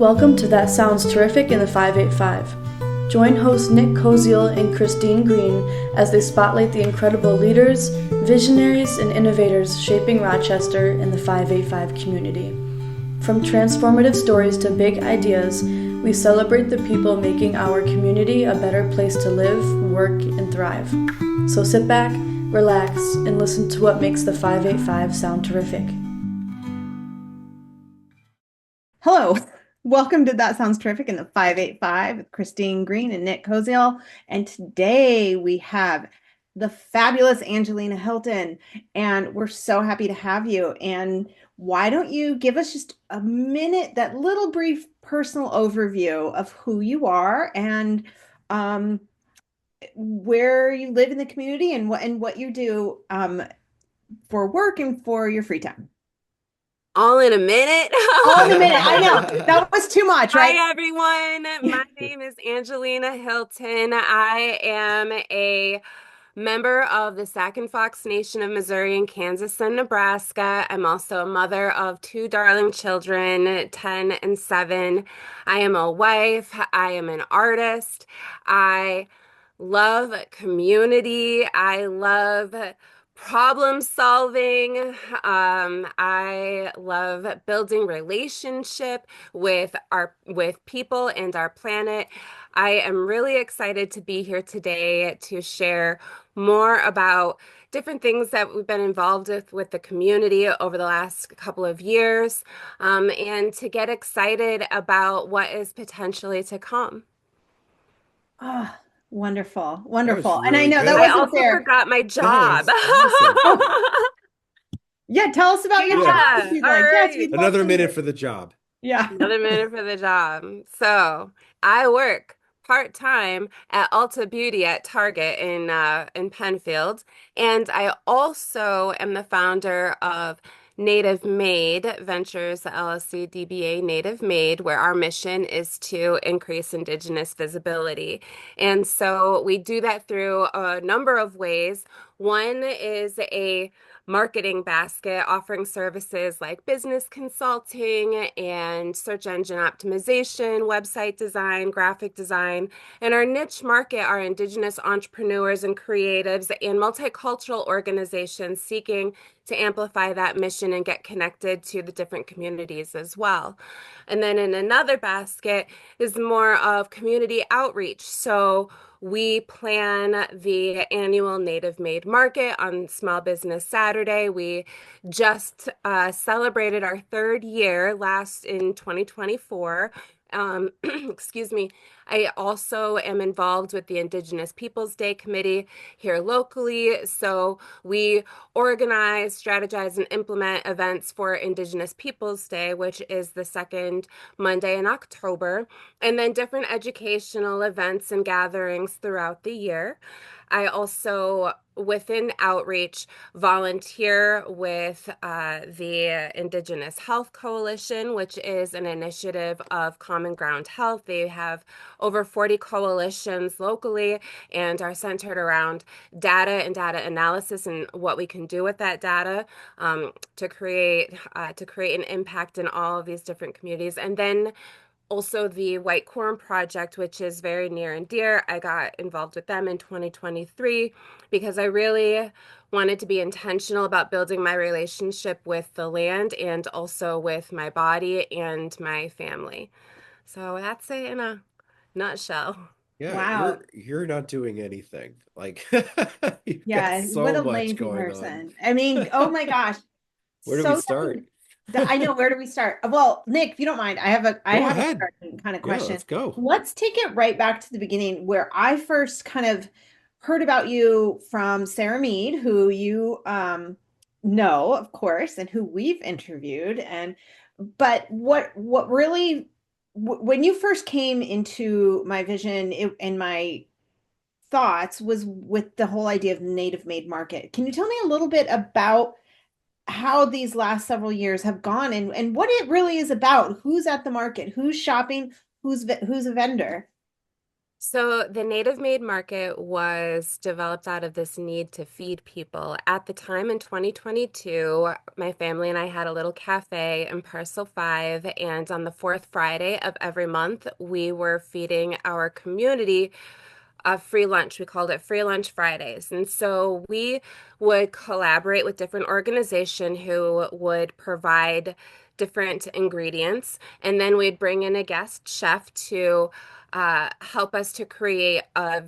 Welcome to That Sounds Terrific in the 585. Join hosts Nick Koziel and Christine Green as they spotlight the incredible leaders, visionaries, and innovators shaping Rochester and the 585 community. From transformative stories to big ideas, we celebrate the people making our community a better place to live, work, and thrive. So sit back, relax, and listen to what makes the 585 sound terrific. Hello, welcome to That Sounds Terrific in the 585 with Christine Green and Nick Koziel. And today we have the fabulous Angelina Hilton, and we're so happy to have you. And why don't you give us just a minute, that little brief personal overview of who you are and where you live in the community and what you do for work and for your free time. All in a minute. All in a minute. I know that was too much, right? Hi, everyone. My name is Angelina Hilton. I am a member of the Sac and Fox Nation of Missouri and Kansas and Nebraska. I'm also a mother of two darling children, 10 and 7. I am a wife. I am an artist. I love community. I love problem solving. I love building relationship with people and our planet. I am really excited to be here today to share more about different things that we've been involved with the community over the last couple of years, and to get excited about what is potentially to come. Oh, wonderful, That was wonderful. And I really know that I good. wasn't also fair. forgot my No, job. that's awesome. Oh, yeah, tell us about your job Yeah, if you'd all like. Yes, right. we'd love Another to minute hear. for the job. Yeah. Another minute for the job. So I work part-time at Ulta Beauty at Target in Penfield, and I also am the founder of Native Made Ventures LLC DBA Native Made, where our mission is to increase Indigenous visibility. And so we do that through a number of ways. One is a marketing basket offering services like business consulting and search engine optimization, website design, graphic design. And our niche market are Indigenous entrepreneurs and creatives and multicultural organizations seeking to amplify that mission and get connected to the different communities as well. And then in another basket is more of community outreach. So we plan the annual Native Made Market on Small Business Saturday. We just celebrated our third year last in 2024. Excuse me. I also am involved with the Indigenous Peoples Day Committee here locally. So we organize, strategize, and implement events for Indigenous Peoples Day, which is the second Monday in October, and then different educational events and gatherings throughout the year. I also, within outreach, volunteer with the Indigenous Health Coalition, which is an initiative of Common Ground Health. They have over 40 coalitions locally and are centered around data and data analysis and what we can do with that data, to create an impact in all of these different communities. And then also the White Corn Project, which is very near and dear. I got involved with them in 2023 because I really wanted to be intentional about building my relationship with the land and also with my body and my family. So that's it in a nutshell. Yeah, Wow. you're not doing anything. Like you've got Yeah. What so a much lazy going on. person. I mean, oh my gosh. Where do we So start? I know, where do we start? Well, Nick, if you don't mind, I Go have a ahead. starting kind of Yeah, question. let's go. Let's take it right back to the beginning where I first kind of heard about you from Sarah Mead, who you know, of course, and who we've interviewed. And but what really when you first came into my vision in my thoughts was with the whole idea of the native made market. Can you tell me a little bit about how these last several years have gone and what it really is about? Who's at the market? Who's shopping? Who's a vendor? So the Native Made Market was developed out of this need to feed people. At the time in 2022, my family and I had a little cafe in Parcel 5, and on the fourth Friday of every month, we were feeding our community a free lunch. We called it Free Lunch Fridays. And so we would collaborate with different organizations who would provide different ingredients. And then we'd bring in a guest chef to help us to create a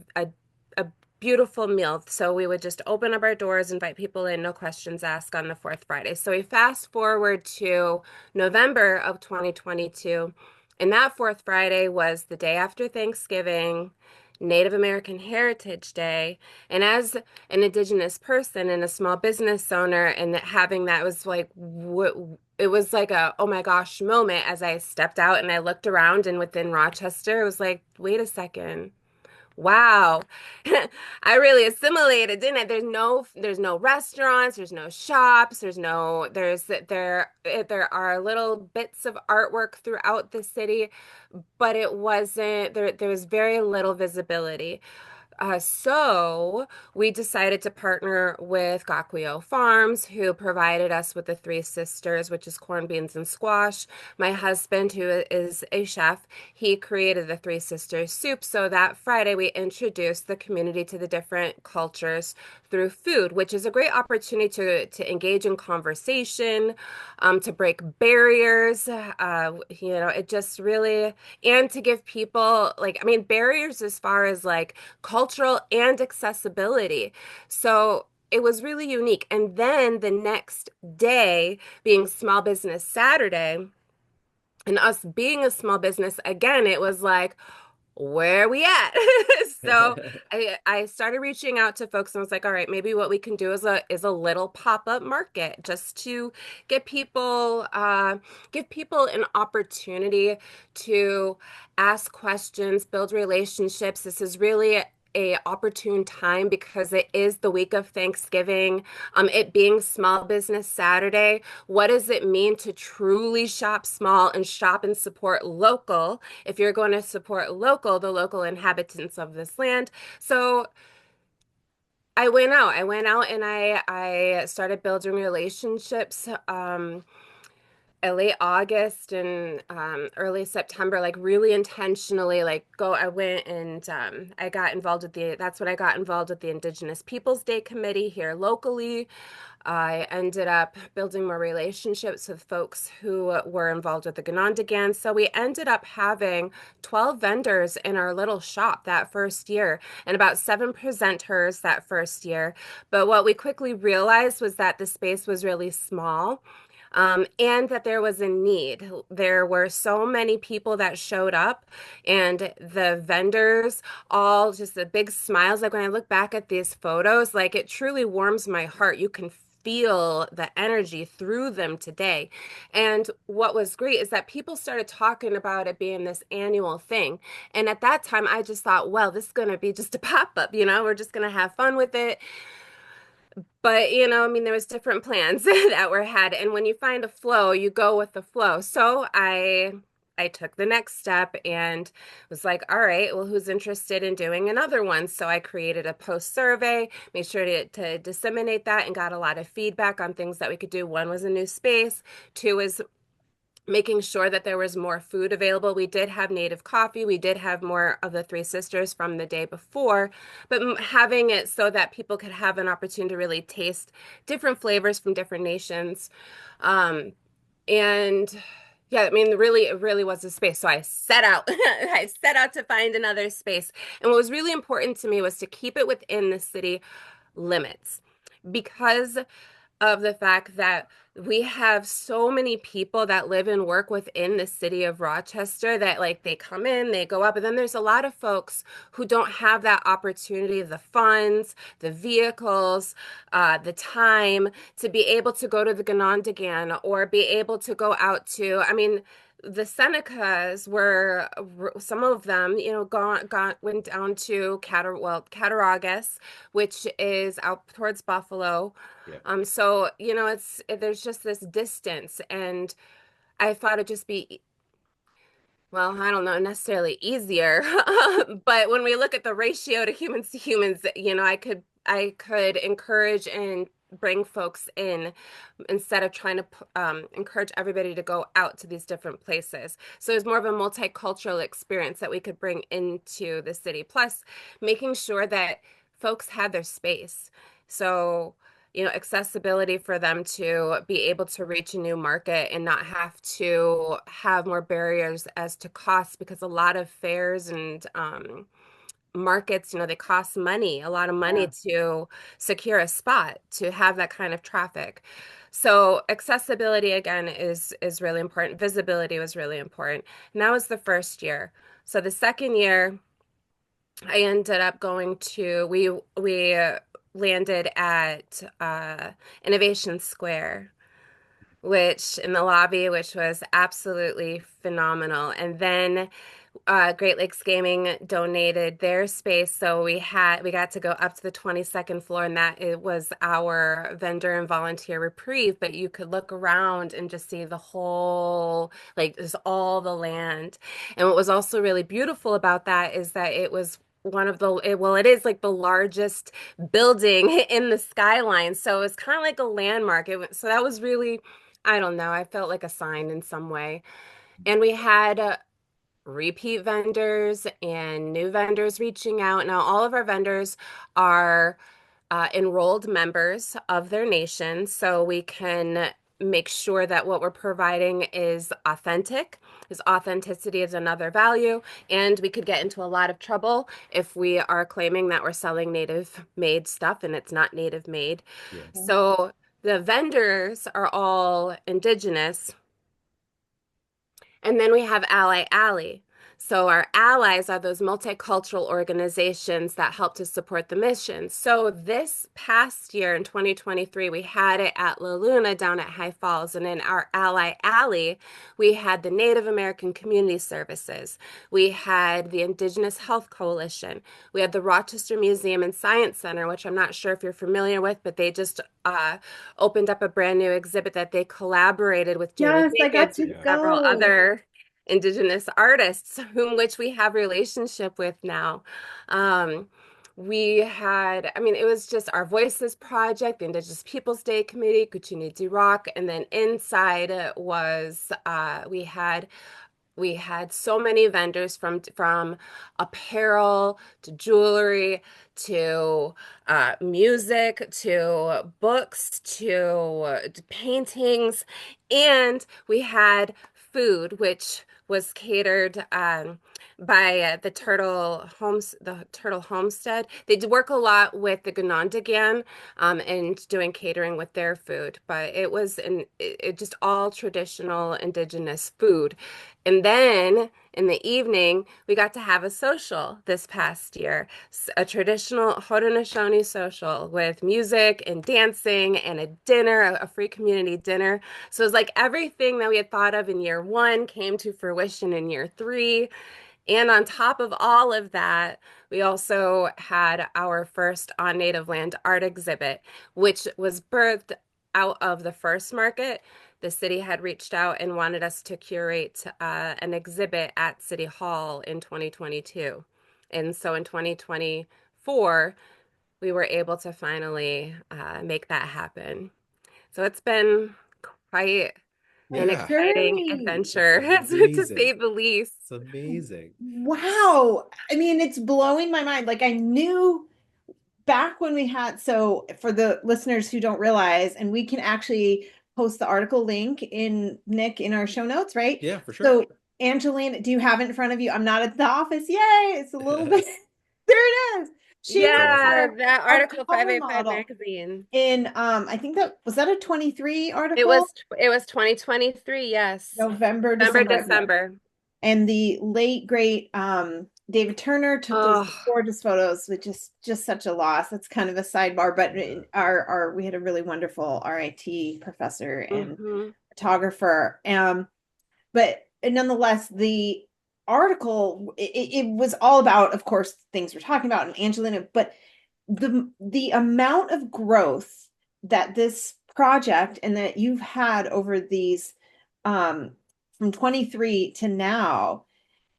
beautiful meal. So we would just open up our doors, invite people in, no questions asked on the fourth Friday. So we fast forward to November of 2022. And that fourth Friday was the day after Thanksgiving, Native American Heritage Day. And as an Indigenous person and a small business owner, and having that was like, it was like a, oh my gosh moment as I stepped out and I looked around and within Rochester, it was like, wait a second. Wow. I really assimilated, didn't I? There's no restaurants, there's no shops, there are little bits of artwork throughout the city, but it wasn't there was very little visibility. So we decided to partner with Gakuyo Farms, who provided us with the Three Sisters, which is corned beans and squash. My husband, who is a chef, he created the Three Sisters soup. So that Friday, we introduced the community to the different cultures through food, which is a great opportunity to engage in conversation, to break barriers. It just really, and to give people like, I mean, barriers as far as like cultural and accessibility. So it was really unique. And then the next day, being Small Business Saturday, and us being a small business, again, it was like, where are we at? So I started reaching out to folks and was like, all right, maybe what we can do is a little pop-up market just to get people give people an opportunity to ask questions, build relationships. This is really a opportune time because it is the week of Thanksgiving. It being Small Business Saturday, what does it mean to truly shop small and shop and support local? If you're going to support the local inhabitants of this land. So I went out and I started building relationships. Late August and early September, like really intentionally, I went and I got involved with that's when I got involved with the Indigenous Peoples Day Committee here locally. I ended up building more relationships with folks who were involved with the Ganondagan. So we ended up having 12 vendors in our little shop that first year and about 7 presenters that first year. But what we quickly realized was that the space was really small. And that there was a need. There were so many people that showed up, and the vendors all just the big smiles. Like when I look back at these photos, like it truly warms my heart. You can feel the energy through them today. And what was great is that people started talking about it being this annual thing. And at that time, I just thought, well, this is going to be just a pop-up, we're just going to have fun with it. But, I mean, there was different plans that were had. And when you find a flow, you go with the flow. So I took the next step and was like, all right, well, who's interested in doing another one? So I created a post survey, made sure to disseminate that and got a lot of feedback on things that we could do. One was a new space. Two is making sure that there was more food available. We did have native coffee. We did have more of the Three Sisters from the day before, but having it so that people could have an opportunity to really taste different flavors from different nations. And yeah, I mean, really, it really was a space. So I set out, I set out to find another space. And what was really important to me was to keep it within the city limits because of the fact that we have so many people that live and work within the city of Rochester that like they come in, they go up, and then there's a lot of folks who don't have that opportunity, the funds, the vehicles, the time to be able to go to the Ganondagan or be able to go out to, I mean, the Senecas were some of them, went down to Cattaraugus, which is out towards Buffalo. Yeah. So there's just this distance, and I thought it'd just be well, I don't know, necessarily easier, but when we look at the ratio to humans, I could encourage and bring folks in instead of trying to encourage everybody to go out to these different places. So it's more of a multicultural experience that we could bring into the city. Plus, making sure that folks had their space. So, accessibility for them to be able to reach a new market and not have to have more barriers as to cost, because a lot of fairs and markets, they cost money, a lot of money Yeah. to secure a spot, to have that kind of traffic. So accessibility again is really important. Visibility was really important. And that was the first year. So the second year, I ended up going to we landed at Innovation Square, which in the lobby, which was absolutely phenomenal. And then Great Lakes Gaming donated their space, so we got to go up to the 22nd floor, and that it was our vendor and volunteer reprieve. But you could look around and just see the whole, like, just all the land. And what was also really beautiful about that is that it was one of well, it is like the largest building in the skyline, so it's kind of like a landmark. So that was really, I don't know, I felt like a sign in some way. And we had repeat vendors and new vendors reaching out. Now, all of our vendors are enrolled members of their nation, so we can make sure that what we're providing is authentic. Because authenticity is another value, and we could get into a lot of trouble if we are claiming that we're selling native made stuff and it's not native made. Yeah. So the vendors are all indigenous, and then we have Ally Alley. So our allies are those multicultural organizations that help to support the mission. So this past year in 2023, we had it at La Luna down at High Falls. And in our Ally Alley, we had the Native American Community Services. We had the Indigenous Health Coalition. We had the Rochester Museum and Science Center, which I'm not sure if you're familiar with, but they just opened up a brand new exhibit that they collaborated with Jamie Yes, I got Jacobs to and Yeah. several go. other Indigenous artists, whom which we have relationship with now. Um, we had, I mean, it was just our Voices Project, the Indigenous Peoples Day Committee, Kuchini Rock, and then inside was we had so many vendors from apparel to jewelry to music to books to paintings, and we had food, which was catered by the Turtle Homestead. They do work a lot with the Ganondagan and doing catering with their food, but it just all traditional indigenous food. And then in the evening, we got to have a social this past year, a traditional Haudenosaunee social with music and dancing and a dinner, a free community dinner. So it was like everything that we had thought of in year one came to fruition in year three. And on top of all of that, we also had our first on native land art exhibit, which was birthed out of the first market. The city had reached out and wanted us to curate an exhibit at City Hall in 2022. And so in 2024, we were able to finally make that happen. So it's been quite an What Yeah. exciting journey. It's adventure, to amazing. say the least. It's amazing. Wow. I mean, it's blowing my mind. Like I knew back when we had, so for the listeners who don't realize, and we can actually post the article link in Nick in our show notes, right? Yeah, for sure. So Angelina, do you have it in front of you? I'm not at the office. Yay, it's a little bit. There it is. She That's was awesome. Yeah, our, that our article cover 585 model magazine. in I think that was that a 23 It article? was it was 2023, yes. November, November, December. December. And the late great David Turner took those Oh, gorgeous photos, which is just such a loss. That's kind of a sidebar, but Yeah. our we had a really wonderful RIT professor and hmm photographer. But nonetheless, the article it was all about, of course, things we're talking about and Angelina, but the amount of growth that this project and that you've had over these from 23 to now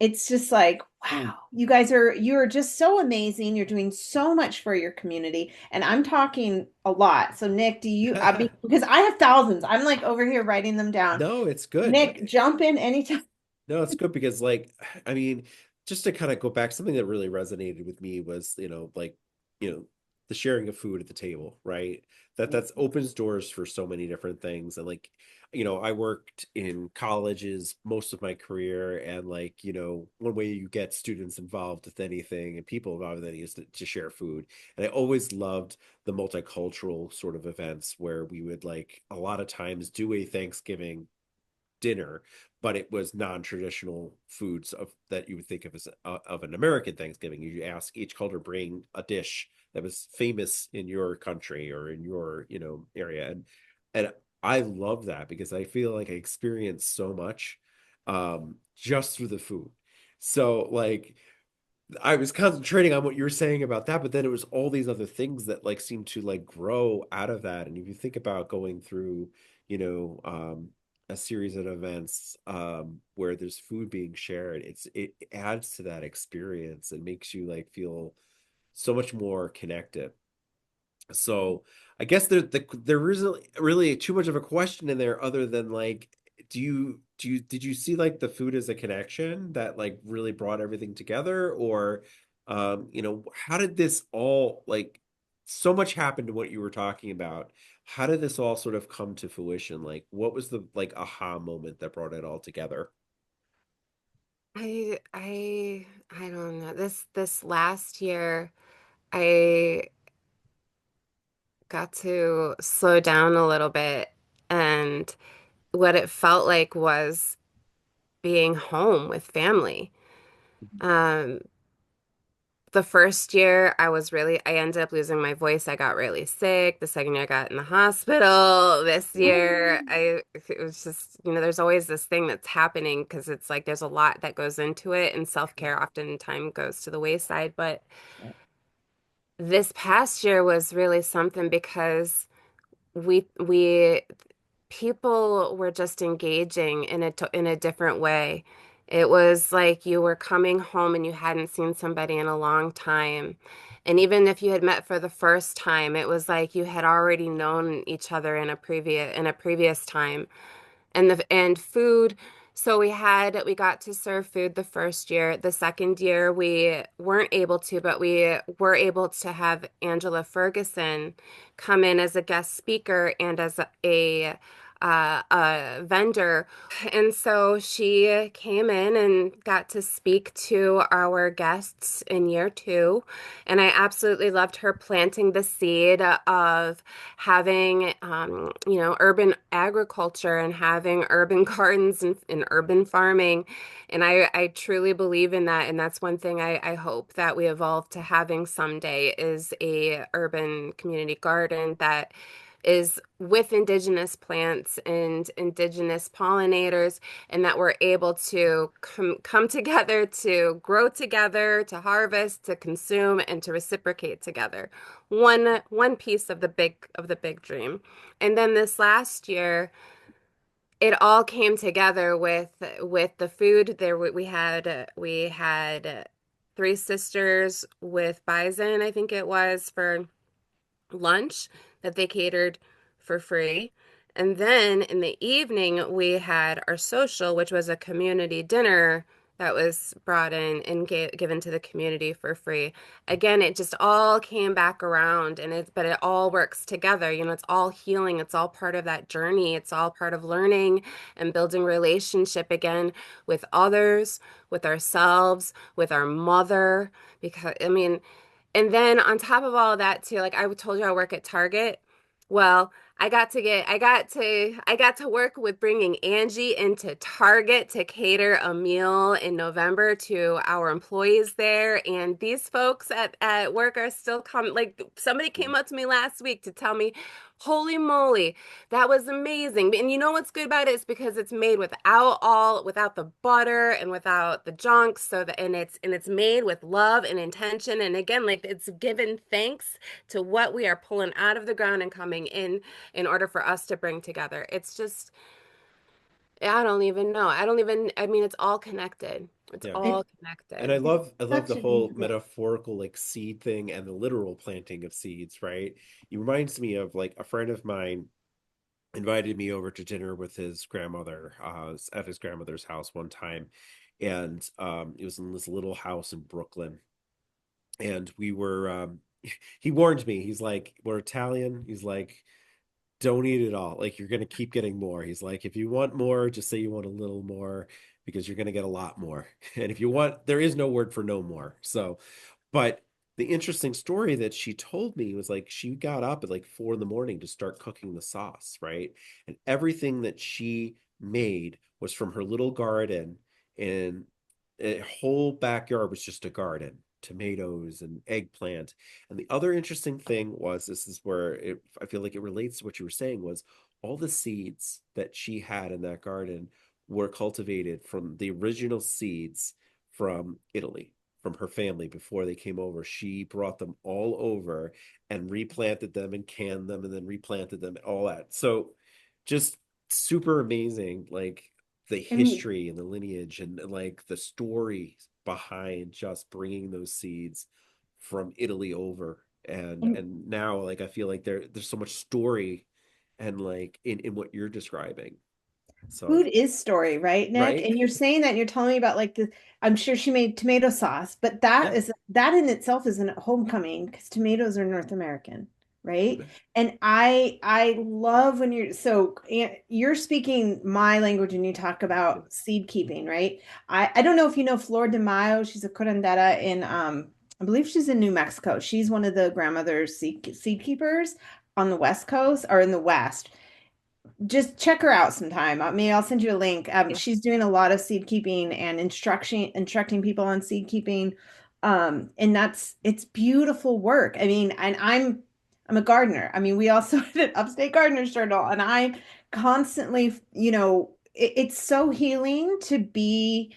it's just like, wow, you're just so amazing. You're doing so much for your community. And I'm talking a lot. So Nick, do you, because I have thousands, I'm like over here writing them down. No, it's good. Nick, jump in anytime. No, it's good because like I mean, just to kind of go back, something that really resonated with me was, you know, the sharing of food at the table, right? That's opens doors for so many different things. And like, I worked in colleges most of my career, and like, one way you get students involved with anything and people involved with anything is to share food. And I always loved the multicultural sort of events where we would like a lot of times do a Thanksgiving dinner, but it was non-traditional foods that you would think of as of an American Thanksgiving. You ask each culture bring a dish that was famous in your country or in your area, and I love that because I feel like I experienced so much just through the food. So like I was concentrating on what you were saying about that, but then it was all these other things that like seem to like grow out of that. And if you think about going through, a series of events where there's food being shared, it adds to that experience and makes you like feel so much more connected. So I guess there isn't really too much of a question in there other than like, did you see like the food as a connection that like really brought everything together? Or how did this all like so much happened to what you were talking about? How did this all sort of come to fruition? Like what was the like aha moment that brought it all together? I don't know. This last year, I got to slow down a little bit, and what it felt like was being home with family. Um, the first year I ended up losing my voice. I got really sick. The second year I got in the hospital. This year it was just, there's always this thing that's happening because it's like there's a lot that goes into it, and self-care oftentimes goes to the wayside. But this past year was really something because we people were just engaging in a different way. It was like you were coming home and you hadn't seen somebody in a long time. And even if you had met for the first time, it was like you had already known each other in a previous time. And food, so we got to serve food the first year. The second year we weren't able to, but we were able to have Angela Ferguson come in as a guest speaker and as a vendor. And so she came in and got to speak to our guests in year two. And I absolutely loved her planting the seed of having, urban agriculture and having urban gardens and urban farming. And I truly believe in that. And that's one thing I hope that we evolve to having someday is a urban community garden that is with indigenous plants and indigenous pollinators, and that we're able to come together to grow together, to harvest, to consume, and to reciprocate together. One piece of the big dream. And then this last year, it all came together with the food. We had three sisters with bison, I think it was, for lunch that they catered for free. And then in the evening, we had our social, which was a community dinner that was brought in and given to the community for free. Again, it just all came back around, but it all works together. It's all healing. It's all part of that journey. It's all part of learning and building relationship again with others, with ourselves, with our mother. Because, I mean, and then on top of all of that too, like I told you I work at Target. Well, I got to work with bringing Angie into Target to cater a meal in November to our employees there. And these folks at work are still coming. Like somebody came up to me last week to tell me, holy moly, that was amazing. And you know what's good about it is because it's made without the butter and without the junk. And it's made with love and intention. And again, like it's given thanks to what we are pulling out of the ground and coming in order for us to bring together. It's just I don't even know. I don't even, I mean, it's all connected. It's Yeah. all It, And I connected. it's love the such a whole beautiful. metaphorical like seed thing and the literal planting of seeds, right? It reminds me of like a friend of mine invited me over to dinner with his grandmother at his grandmother's house one time, and it was in this little house in Brooklyn, and we were he warned me. He's like, we're Italian. He's like, don't eat it all. Like, you're going to keep getting more. He's like, if you want more, just say you want a little more, because you're going to get a lot more. And if you want, there is no word for no more. So, but the interesting story that she told me was like she got up at like 4 in the morning to start cooking the sauce, right? And everything that she made was from her little garden, and a whole backyard was just a garden, tomatoes and eggplant. And the other interesting thing was, this is where I feel like it relates to what you were saying, was all the seeds that she had in that garden were cultivated from the original seeds from Italy, from her family before they came over. She brought them all over and replanted them and canned them and then replanted them, all that. So just super amazing, like the And history and the lineage and like the story behind just bringing those seeds from Italy over. and And now like I feel like there's so much story and like in what you're describing. So, food is story, right, Nick? right? And you're saying that you're telling me about like the, I'm sure she made tomato sauce, but Yeah. that in itself is a homecoming because tomatoes are North American, right? And I love when you're speaking my language and you talk about seed keeping, right? I don't know if you know Flor de Mayo. She's a curandera in I believe she's in New Mexico. She's one of the grandmother's seed keepers on the West Coast or in the West. Just check her out sometime. Maybe I'll send you a link. Yeah. She's doing a lot of seed keeping and instructing people on seed keeping. And it's beautiful work. I mean, and I'm a gardener. I mean, we also had an upstate gardener's journal, and I constantly, it's so healing to be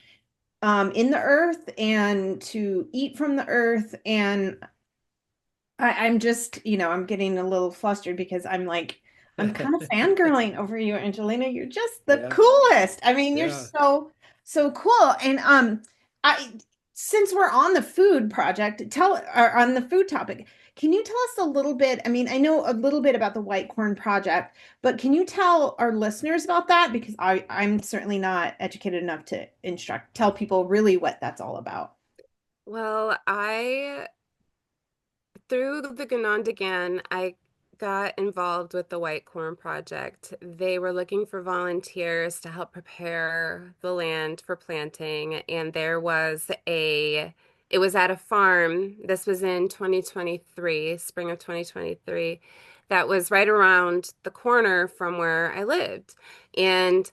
in the earth and to eat from the earth. And I'm just, I'm getting a little flustered because I'm kind of fangirling over you, Angelina. You're just the Yeah. coolest. I mean, you're Yeah. so cool. And I since we're on the food project, or on the food topic, can you tell us a little bit? I mean, I know a little bit about the White Corn Project, but can you tell our listeners about that? Because I'm certainly not educated enough to tell people really what that's all about. Well, through the Ganondagan, I got involved with the White Corn Project. They were looking for volunteers to help prepare the land for planting, and it was at a farm. This was in 2023, spring of 2023, that was right around the corner from where I lived. And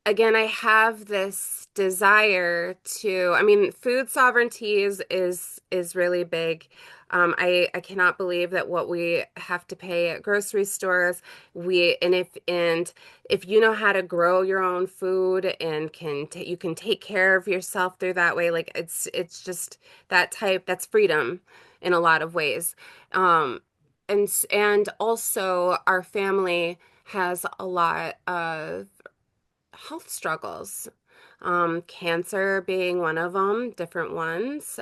again, I have this desire to, I mean, food sovereignty is really big. I cannot believe that what we have to pay at grocery stores, if you know how to grow your own food and you can take care of yourself through that way, like it's just that's freedom in a lot of ways. And also our family has a lot of health struggles, cancer being one of them, different ones,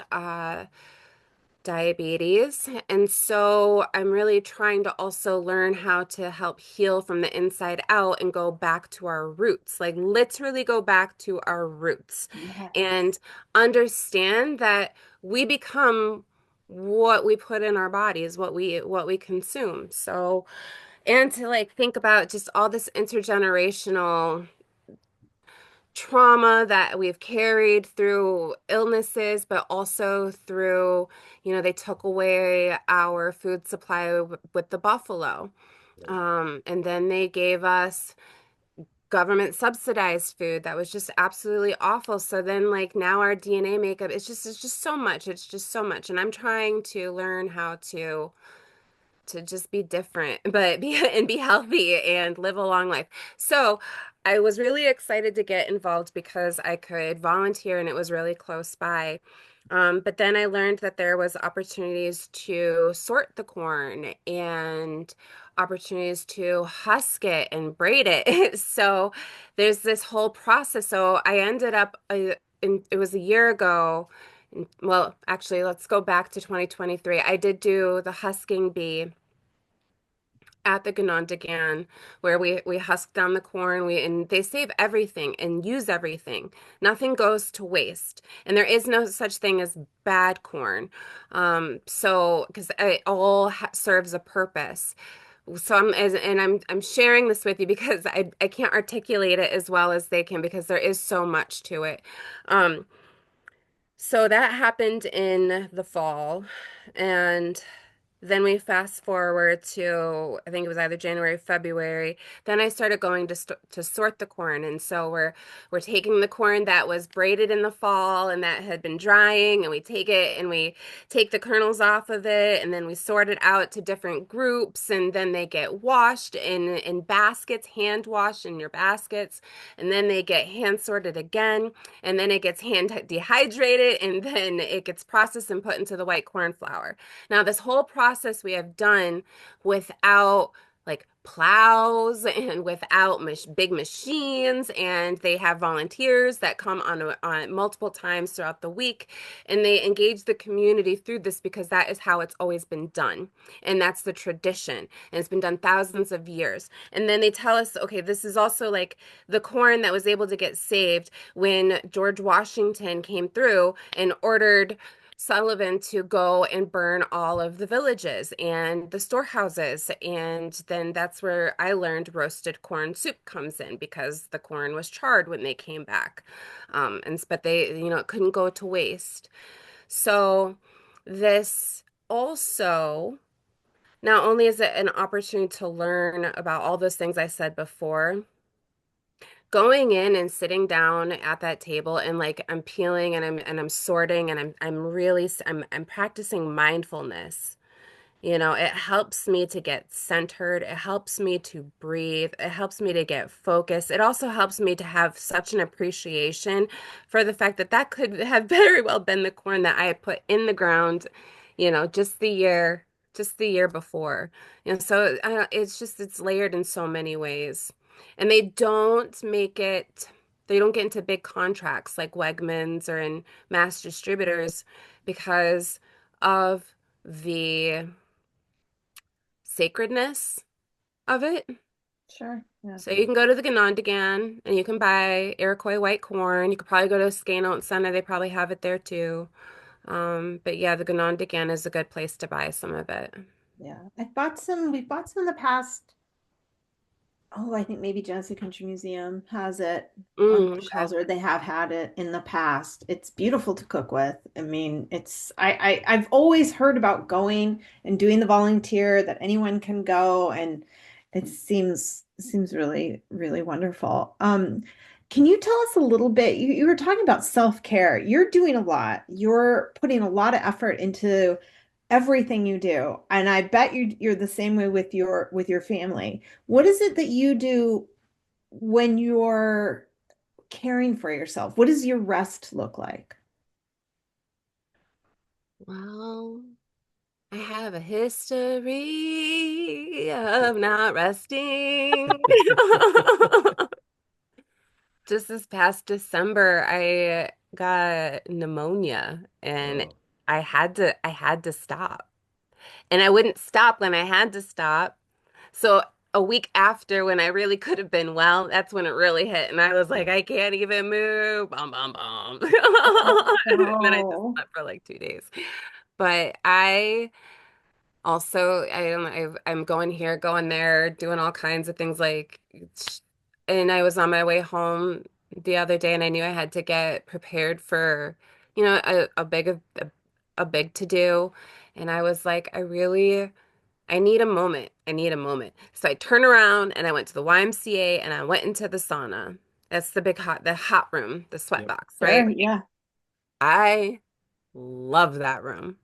diabetes. And so I'm really trying to also learn how to help heal from the inside out and go back to our roots, like literally go back to our roots Yes. and understand that we become what we put in our bodies, what we consume. So, and to like think about just all this intergenerational trauma that we've carried through illnesses, but also through, they took away our food supply with the buffalo. And then they gave us government subsidized food that was just absolutely awful. So then like now our DNA makeup, it's just so much. It's just so much. And I'm trying to learn how to just be different, but be and be healthy and live a long life. So I was really excited to get involved because I could volunteer and it was really close by. But then I learned that there was opportunities to sort the corn and opportunities to husk it and braid it. So there's this whole process. So I ended up, it was a year ago. Well, actually, let's go back to 2023. I did do the husking bee at the Ganondagan, where we husk down the corn, we and they save everything and use everything. Nothing goes to waste, and there is no such thing as bad corn. So because it all serves a purpose. So I'm sharing this with you because I can't articulate it as well as they can because there is so much to it. Um, so that happened in the fall, and then we fast forward to, I think it was either January, February. Then I started going to sort the corn, and so we're taking the corn that was braided in the fall and that had been drying, and we take it and we take the kernels off of it, and then we sort it out to different groups, and then they get washed in baskets, hand washed in your baskets, and then they get hand sorted again, and then it gets hand dehydrated, and then it gets processed and put into the white corn flour. Now, this whole process we have done without like plows and without big machines, and they have volunteers that come on multiple times throughout the week, and they engage the community through this because that is how it's always been done, and that's the tradition, and it's been done thousands of years. And then they tell us, okay, this is also like the corn that was able to get saved when George Washington came through and ordered Sullivan to go and burn all of the villages and the storehouses. And then that's where I learned roasted corn soup comes in because the corn was charred when they came back. But they, it couldn't go to waste. So this also, not only is it an opportunity to learn about all those things I said before, going in and sitting down at that table and like I'm peeling and I'm sorting and I'm really I'm practicing mindfulness. It helps me to get centered. It helps me to breathe. It helps me to get focused. It also helps me to have such an appreciation for the fact that that could have very well been the corn that I had put in the ground, just the year before. So it's layered in so many ways. And they don't get into big contracts like Wegmans or in mass distributors because of the sacredness of it. Sure. Yeah. So you can go to the Ganondagan and you can buy Iroquois white corn. You could probably go to Scanoat Center. They probably have it there too. But yeah, the Ganondagan is a good place to buy some of it. Yeah. We've bought some in the past. Oh, I think maybe Genesee Country Museum has it on their Okay. shelves, or they have had it in the past. It's beautiful to cook with. I mean, I've always heard about going and doing the volunteer that anyone can go, and it seems really, really wonderful. Can you tell us a little bit? You were talking about self-care. You're doing a lot. You're putting a lot of effort into everything you do, and I bet you're the same way with your family. What is it that you do when you're caring for yourself? What does your rest look like? Well, I have a history of not resting. Just this past December, I got pneumonia and Oh, I had to stop. And I wouldn't stop when I had to stop. So a week after when I really could have been well, that's when it really hit. And I was like, I can't even move. Bum, bum, bum. Oh, And then I just no. slept for like 2 days. But I also, I'm going here, going there, doing all kinds of things and I was on my way home the other day and I knew I had to get prepared for, a big to do. And I was like, I need a moment. I need a moment. So I turned around and I went to the YMCA and I went into the sauna. That's the hot room, the sweat yep. box, right? Sure, yeah. I love that room.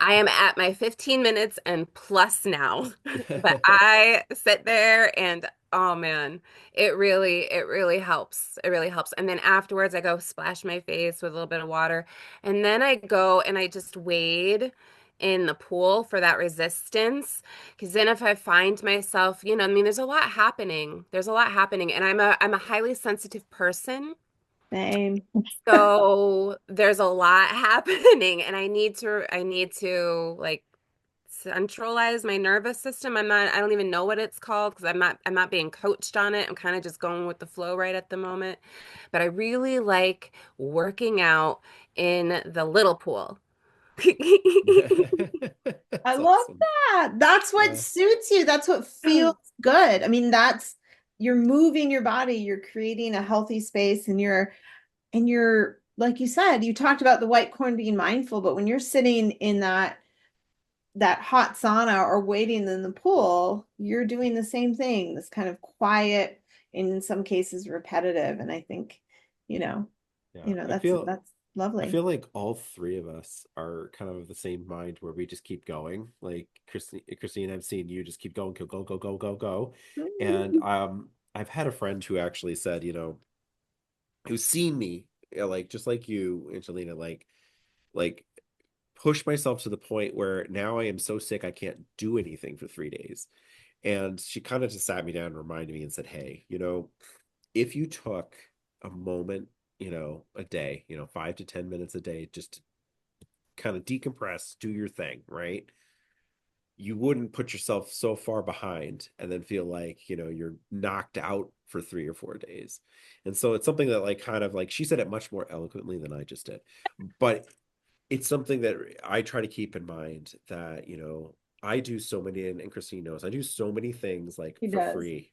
I am at my 15 minutes and plus now. But I sit there and oh man, it really helps. It really helps. And then afterwards I go splash my face with a little bit of water. And then I go and I just wade in the pool for that resistance. Because then if I find myself, I mean, there's a lot happening. There's a lot happening. And I'm a highly sensitive person. Same. So there's a lot happening and I need to like centralize my nervous system. I don't even know what it's called because I'm not being coached on it. I'm kind of just going with the flow right at the moment. But I really like working out in the little pool. I That's love awesome. that. That's what Yeah. suits you. That's what feels good. I mean, you're moving your body, you're creating a healthy space, and you're like you said, you talked about the white corn being mindful, but when you're sitting in that hot sauna or waiting in the pool, you're doing the same thing, this kind of quiet, in some cases repetitive. And I think, you know, Yeah. that's I lovely. feel like all three of us are kind of of the same mind where we just keep going. Like Christine, I've seen you just keep going, go, go, go, go, go, go. And I've had a friend who actually said, who's seen me, like just like you, Angelina, like push myself to the point where now I am so sick I can't do anything for 3 days. And she kind of just sat me down and reminded me and said, hey, if you took a moment, a day, 5 to 10 minutes a day, just to kind of decompress, do your thing, right? You wouldn't put yourself so far behind and then feel like, you're knocked out for 3 or 4 days. And so it's something that like kind of like she said it much more eloquently than I just did. But it's something that I try to keep in mind that, I do so many, and Christine knows, I do so many things like He for does. free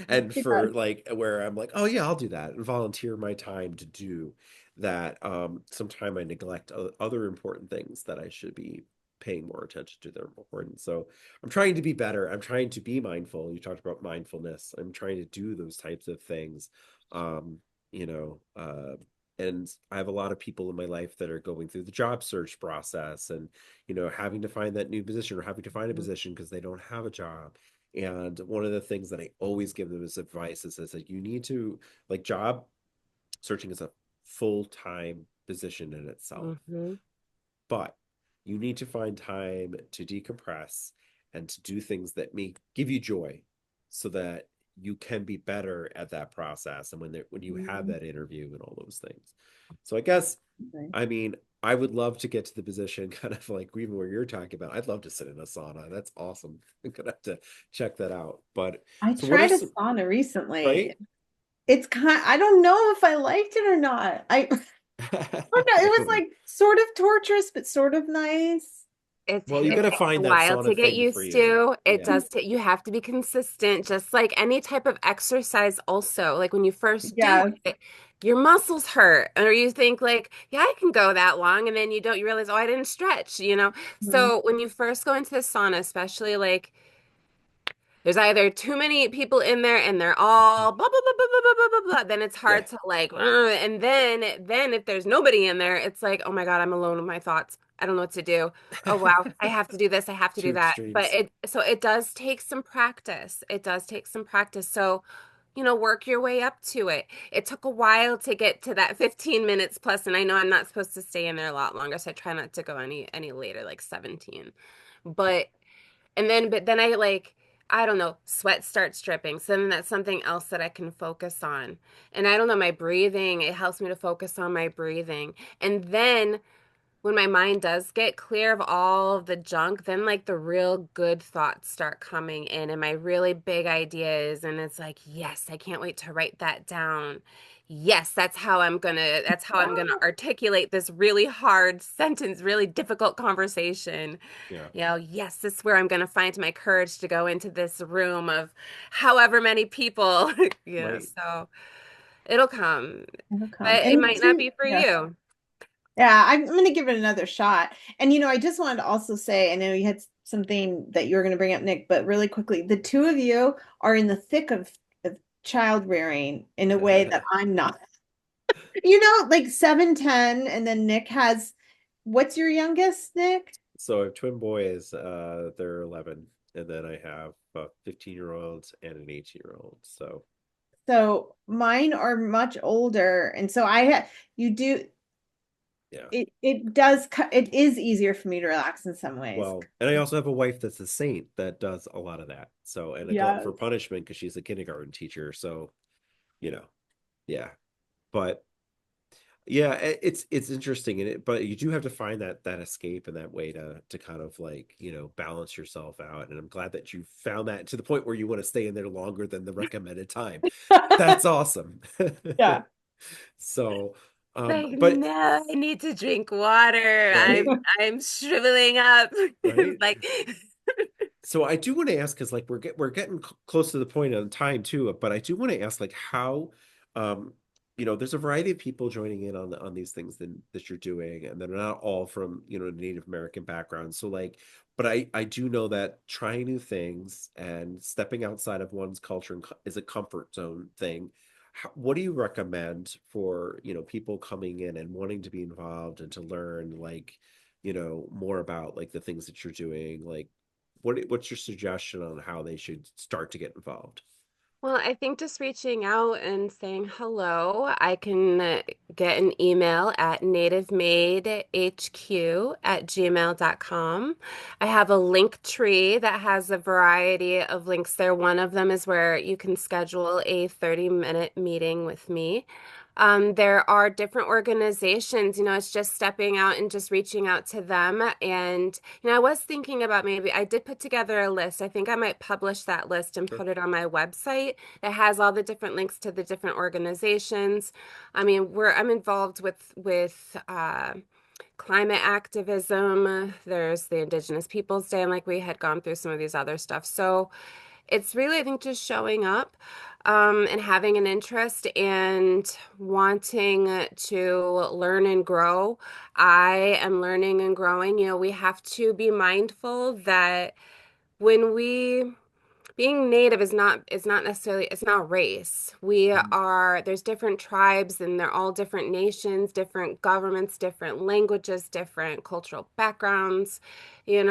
and He does. for like where I'm like, oh yeah, I'll do that and volunteer my time to do that. Sometime I neglect other important things that I should be paying more attention to that are important. So I'm trying to be better. I'm trying to be mindful. You talked about mindfulness. I'm trying to do those types of things. Um, you know, and I have a lot of people in my life that are going through the job search process and, having to find that new position or having to find a position because they don't have a job. And one of the things that I always give them as advice is that you need to, like, job searching is a full-time position in itself, Hmm. but you need to find time to decompress and to do things that may give you joy so that you can be better at that process and when you have Mhm. that interview and all those things. So I guess, Okay. I mean, I would love to get to the position kind of like even where you're talking about. I'd love to sit in a sauna. That's awesome. I'm gonna have to check that out. But I so what are tried a some, sauna recently. right? I don't know if I liked it or not. Oh no, it was like sort of torturous, but sort of nice. It Well, you it got to takes a find that while to sauna get thing for used you. to. It Yeah. does you have to be consistent, just like any type of exercise also. Like when you first do Yeah. it, your muscles hurt, or you think like, yeah, I can go that long, and then you realize, oh, I didn't stretch. Mhm. So when you first go into the sauna, especially like there's either too many people in there and they're all blah blah blah blah blah blah blah blah. Then it's Yeah. hard to like, and then if there's nobody in there, it's like, oh my God, I'm alone with my thoughts. I don't know what to do. Oh wow, I have to do this. I have to Two do that. But extremes. it does take some practice. It does take some practice. So, work your way up to it. It took a while to get to that 15 minutes plus, and I know I'm not supposed to stay in there a lot longer, so I try not to go any later, like 17. But but then I don't know, sweat starts dripping. So then that's something else that I can focus on. And I don't know, my breathing, it helps me to focus on my breathing. And then when my mind does get clear of all of the junk, then like the real good thoughts start coming in and my really big ideas. And it's like, yes, I can't wait to write that down. Yes, that's how I'm gonna articulate this really hard sentence, really difficult conversation. Yeah. Yes, this is where I'm gonna find my courage to go into this room of however many people. Right. So it'll come, It'll come. but it And might not two, be for yeah. you. Yeah, I'm going to give it another shot. And I just wanted to also say, I know you had something that you were going to bring up, Nick, but really quickly, the two of you are in the thick of child rearing in a way that I'm not. Like 7, 10, and then Nick has What's your youngest, Nick? So I have twin boys, they're 11, and then I have a 15-year-old and an 18-year-old. So So mine are much older, and so I had you do yeah. it is easier for me to relax in some ways. Well, and I also have a wife that's a saint that does a lot of that. So, and a glutton for Yes. punishment because she's a kindergarten teacher. So, you know, yeah. But yeah, it's interesting in it, but you do have to find that escape and that way to kind of like, balance yourself out. And I'm glad that you found that to the point where you want to stay in there longer than the recommended time. That's awesome. Yeah. So, Like, but no, I need to drink water. I'm right, I'm shriveling up. right. Like, So I do want to ask because like we're getting close to the point on time too, but I do want to ask like how um there's a variety of people joining in on these things that you're doing, and they're not all from Native American backgrounds. So like, but I do know that trying new things and stepping outside of one's culture is a comfort zone thing. What do you recommend for people coming in and wanting to be involved and to learn like more about like the things that you're doing, like what's your suggestion on how they should start to get involved? well, I think just reaching out and saying hello. I can get an email at nativemadehq@gmail.com. I have a link tree that has a variety of links there. One of them is where you can schedule a 30-minute meeting with me. There are different organizations, it's just stepping out and just reaching out to them. And, I was thinking about maybe I did put together a list. I think I might publish that list and Sure. put it on my website. It has all the different links to the different organizations. I mean, I'm involved with climate activism. There's the Indigenous Peoples Day, and like we had gone through some of these other stuff. So it's really, I think, just showing up and having an interest and wanting to learn and grow. I am learning and growing. We have to be mindful that when we being native is not necessarily, it's not race. We Mhm. are There's different tribes, and they're all different nations, different governments, different languages, different cultural backgrounds. They're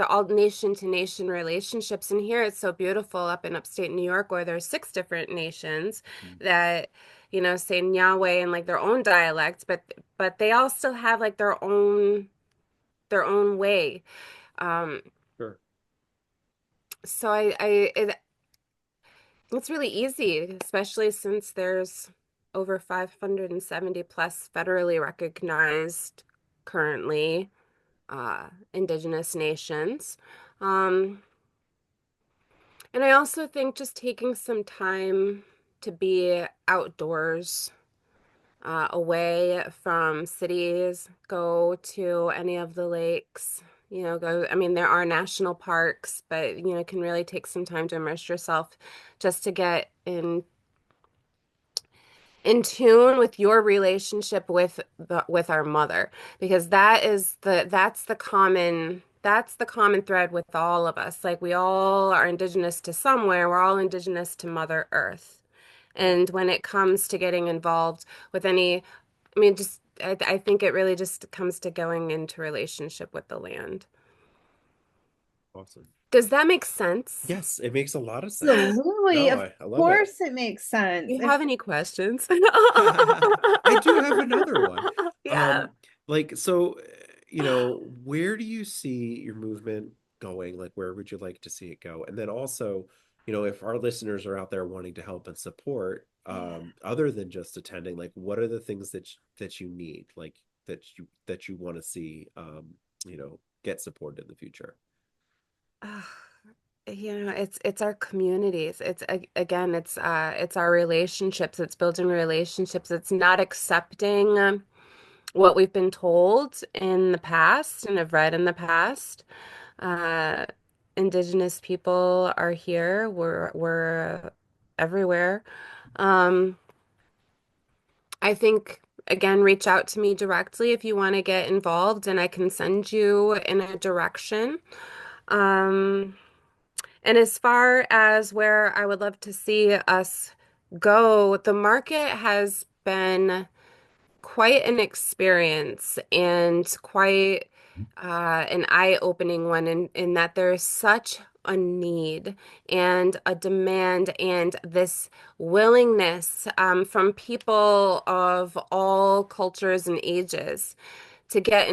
all nation to nation relationships. And here it's so beautiful up in upstate New York, where there's six different nations Mhm. that say Yahweh in like their own dialect, but they all still have like their own way. um Sure. so it's really easy, especially since there's over 570 plus federally recognized currently Indigenous nations. Um, and I also think just taking some time to be outdoors, away from cities, go to any of the lakes. I mean, there are national parks, but it can really take some time to immerse yourself just to get in tune with your relationship with our mother, because that's the common thread with all of us. Like, we all are indigenous to somewhere. We're all indigenous to Mother Earth. Right. And when it comes to getting involved with any, I mean, just I think it really just comes to going into relationship with the land. Awesome. Does that make sense? Yes, it makes a lot of sense. Absolutely. No, Of I love it. course it makes Do sense. you have any questions? I do have another one. Yeah. Um, like, so, where do you see your movement going? Like, where would you like to see it go? And then also, if our listeners are out there wanting to help and support, other than just attending, like, what are the things that you need, like that you want to see, get supported in the future? It's our communities. Again, it's our relationships. It's building relationships. It's not accepting what we've been told in the past and have read in the past. Uh, Indigenous people are here. We're everywhere. Um, I think, again, reach out to me directly if you want to get involved, and I can send you in a direction. Um, And as far as where I would love to see us go, the market has been quite an experience and quite an eye-opening one in that there's such a need and a demand and this willingness from people of all cultures and ages to get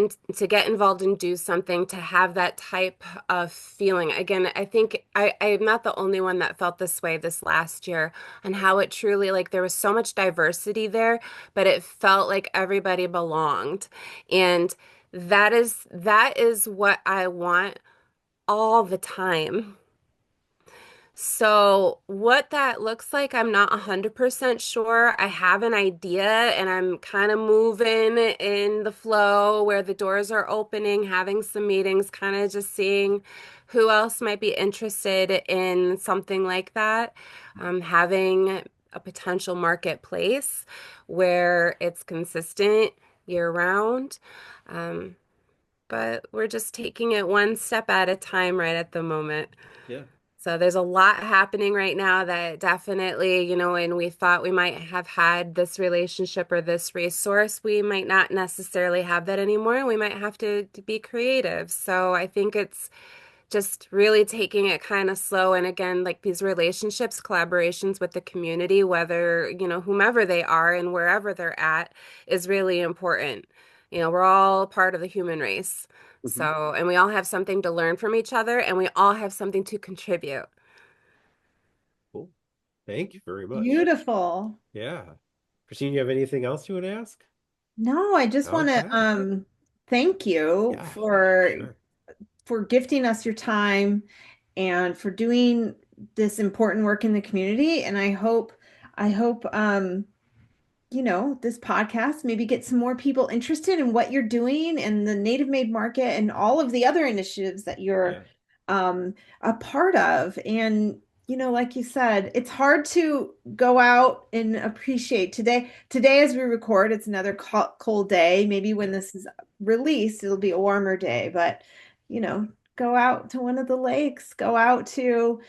involved and do something, to have that type of feeling. Again, I think I'm not the only one that felt this way this last year, and how it truly, like, there was so much diversity there, but it felt like everybody belonged. And that is what I want all the time. So what that looks like, I'm not 100% sure. I have an idea and I'm kind of moving in the flow where the doors are opening, having some meetings, kind of just seeing who else might be interested in something like that. Having a potential marketplace where it's consistent year round. But we're just taking it one step at a time right at the moment. Yeah. So there's a lot happening right now that definitely, and we thought we might have had this relationship or this resource, we might not necessarily have that anymore. We might have to be creative. So I think it's just really taking it kind of slow. And again, like these relationships, collaborations with the community, whether, whomever they are and wherever they're at, is really important. We're all part of the human race. So, and we all have something to learn from each other, and we all have something to contribute. Cool. Thank you very much. Beautiful. Yeah. Christine, you have anything else you would ask? No, I just want to thank you for gifting us your time and for doing this important work in the community. And I hope this podcast maybe get some more people interested in what you're doing and the Native Made Market and all of the other initiatives that you're a part of. And, like you said, it's hard to go out and appreciate today as we record, it's another cold day. Maybe when this is released, it'll be a warmer day, but, go out to one of the lakes, go out to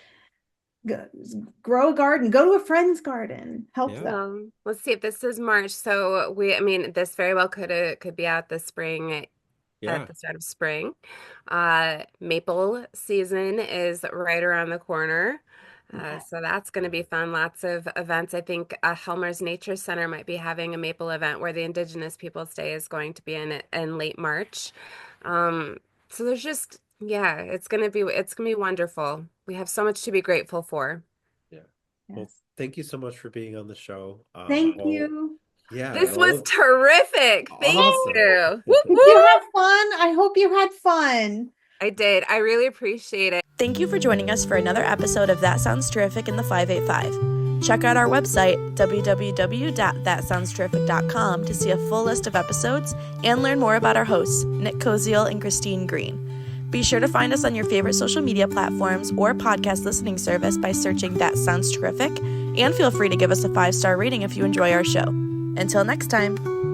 grow a garden, go to a friend's garden, help them. Let's see if this is March. So this very well could be out this spring, at the start of spring. Maple season is right around the corner. So that's going to be fun. Lots of events. I think Helmer's Nature Center might be having a maple event where the Indigenous Peoples Day is going to be in late March. So there's just, it's going to be wonderful. We have so much to be grateful for. Yeah. Yes. Well, thank you so much for being on the show. Thank you. Yeah. This was terrific. Thank you. Did you have fun? I hope you had fun. I did. I really appreciate it. Thank you for joining us for another episode of That Sounds Terrific in the 585. Check out our website, www.thatsoundsterrific.com, to see a full list of episodes and learn more about our hosts, Nick Koziel and Christine Green. Be sure to find us on your favorite social media platforms or podcast listening service by searching That Sounds Terrific, and feel free to give us a 5-star rating if you enjoy our show. Until next time.